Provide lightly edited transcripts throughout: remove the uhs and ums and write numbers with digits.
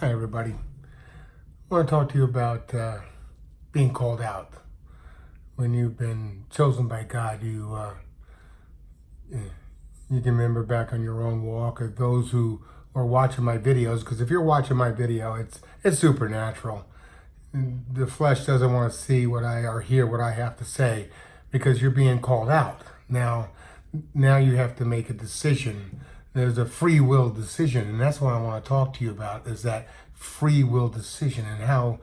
Hi, everybody. I want to talk to you about being called out. When you've been chosen by God, you can remember back on your own walk, or those who are watching my videos. Because if you're watching my video, it's supernatural. The flesh doesn't want to see what I or hear what I have to say, because you're being called out. Now you have to make a decision. There's a free will decision, and that's what I want to talk to you about, is that free will decision, and how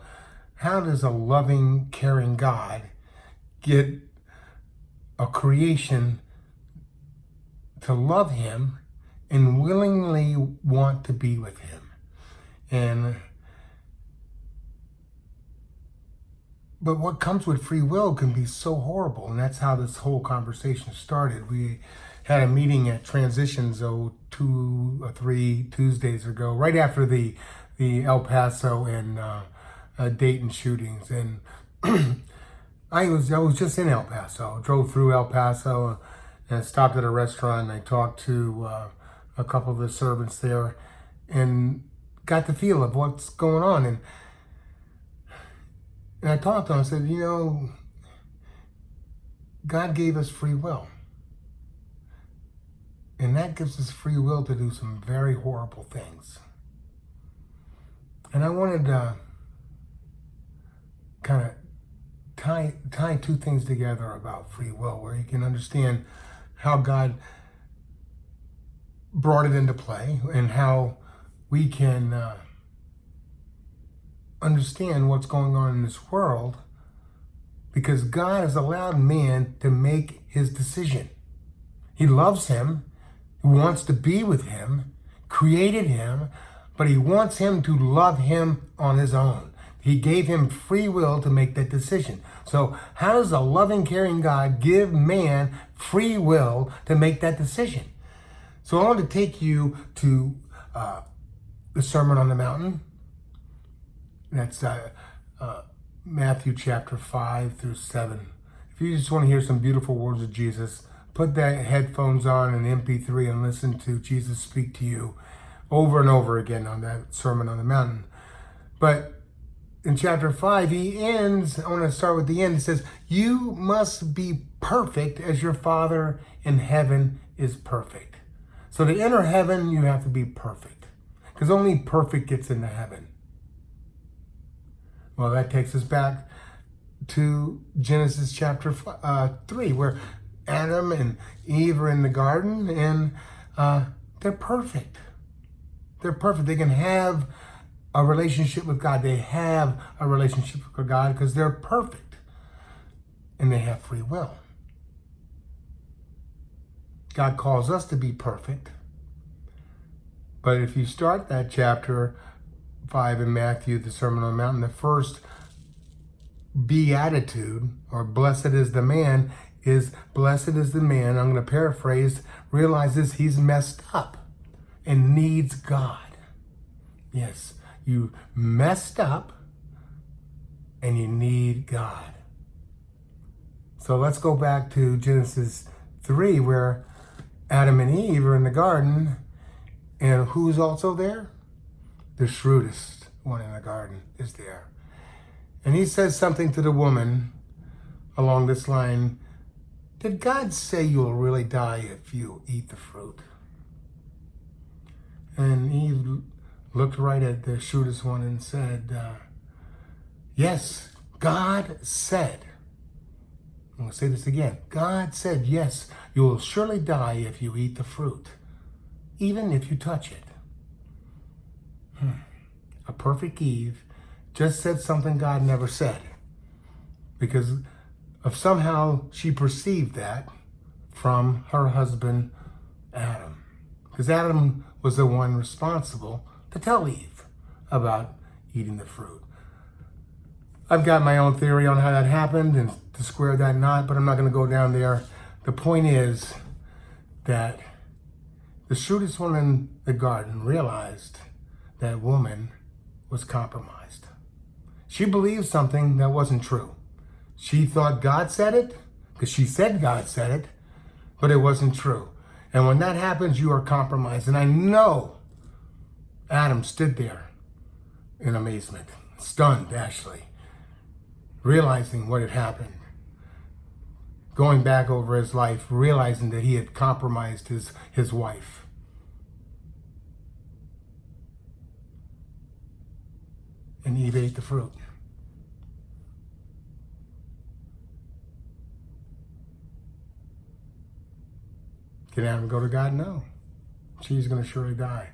does a loving, caring God get a creation to love him and willingly want to be with him. But what comes with free will can be so horrible, and that's how this whole conversation started. We had a meeting at Transitions 2 or 3 Tuesdays ago, right after the El Paso and Dayton shootings, and I was just in El Paso. Drove through El Paso and stopped at a restaurant. And I talked to a couple of the servants there, and got the feel of what's going on. And I talked to him. I said, God gave us free will. And that gives us free will to do some very horrible things. And I wanted to kind of tie two things together about free will, where you can understand how God brought it into play and how we can understand what's going on in this world, because God has allowed man to make his decision. He loves him, he wants to be with him, created him, but he wants him to love him on his own. He gave him free will to make that decision. So how does a loving, caring God give man free will to make that decision? So I want to take you to the Sermon on the Mountain. That's Matthew chapter 5 through 7. If you just want to hear some beautiful words of Jesus, put that headphones on and MP3 and listen to Jesus speak to you over and over again on that Sermon on the Mountain. But in chapter 5, he ends, I want to start with the end. He says, you must be perfect as your Father in heaven is perfect. So to enter heaven, you have to be perfect, because only perfect gets into heaven. Well, that takes us back to Genesis chapter 3, where Adam and Eve are in the garden, and they're perfect. They're perfect. They can have a relationship with God. They have a relationship with God because they're perfect, and they have free will. God calls us to be perfect. But if you start that chapter 5 in Matthew, the Sermon on the Mountain, the first beatitude, or blessed is the man, is blessed is the man, I'm going to paraphrase, realizes he's messed up and needs God. Yes, you messed up and you need God. So let's go back to Genesis 3, where Adam and Eve are in the garden, and who's also there? The shrewdest one in the garden is there. And he says something to the woman along this line: did God say you'll really die if you eat the fruit? And Eve looked right at the shrewdest one and said, yes, God said. I'm going to say this again. God said, yes, you will surely die if you eat the fruit, even if you touch it. A perfect Eve just said something God never said, because of somehow she perceived that from her husband, Adam. Because Adam was the one responsible to tell Eve about eating the fruit. I've got my own theory on how that happened and to square that knot, but I'm not going to go down there. The point is that the shrewdest one in the garden realized that woman was compromised. She believed something that wasn't true. She thought God said it, because she said God said it, but it wasn't true. And when that happens, you are compromised. And I know Adam stood there in amazement, stunned actually, realizing what had happened. Going back over his life, realizing that he had compromised his wife. And Eve ate the fruit. Can Adam go to God? No. She's going to surely die.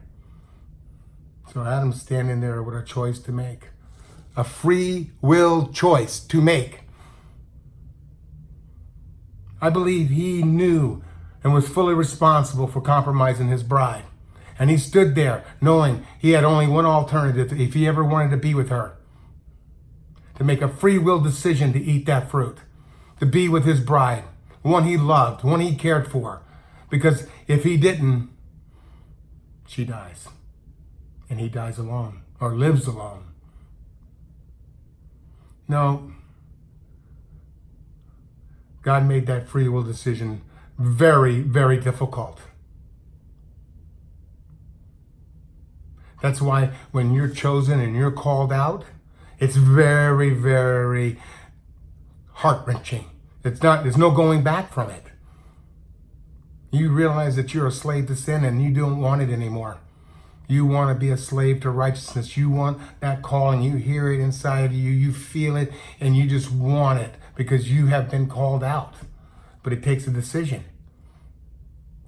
So Adam's standing there with a choice to make. A free will choice to make. I believe he knew and was fully responsible for compromising his bride. And he stood there knowing he had only one alternative if he ever wanted to be with her. To make a free will decision to eat that fruit. To be with his bride. One he loved, one he cared for. Because if he didn't, she dies. And he dies alone, or lives alone. No. God made that free will decision very, very difficult. That's why when you're chosen and you're called out, it's very, very heart-wrenching. There's no going back from it. You realize that you're a slave to sin and you don't want it anymore. You want to be a slave to righteousness. You want that calling. You hear it inside of you. You feel it and you just want it because you have been called out. But it takes a decision.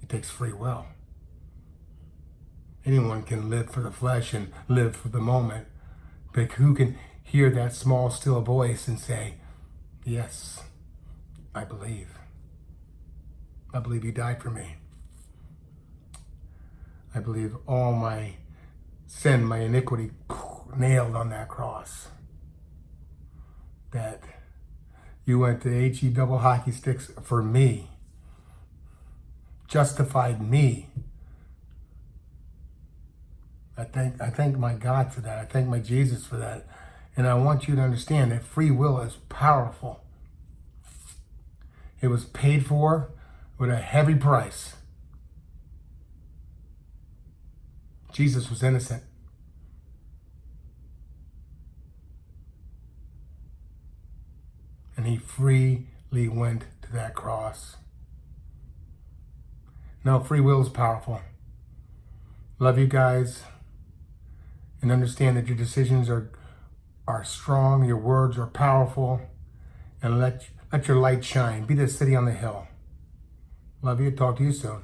It takes free will. Anyone can live for the flesh and live for the moment. But who can hear that small, still voice and say, yes, I believe. I believe you died for me. I believe all my sin, my iniquity, nailed on that cross. That you went to HE double hockey sticks for me. Justified me. I thank my God for that. I thank my Jesus for that. And I want you to understand that free will is powerful. It was paid for with a heavy price. Jesus was innocent. And he freely went to that cross. No, free will is powerful. Love you guys. And understand that your decisions are strong, your words are powerful. And let your light shine. Be the city on the hill. Love you. Talk to you soon.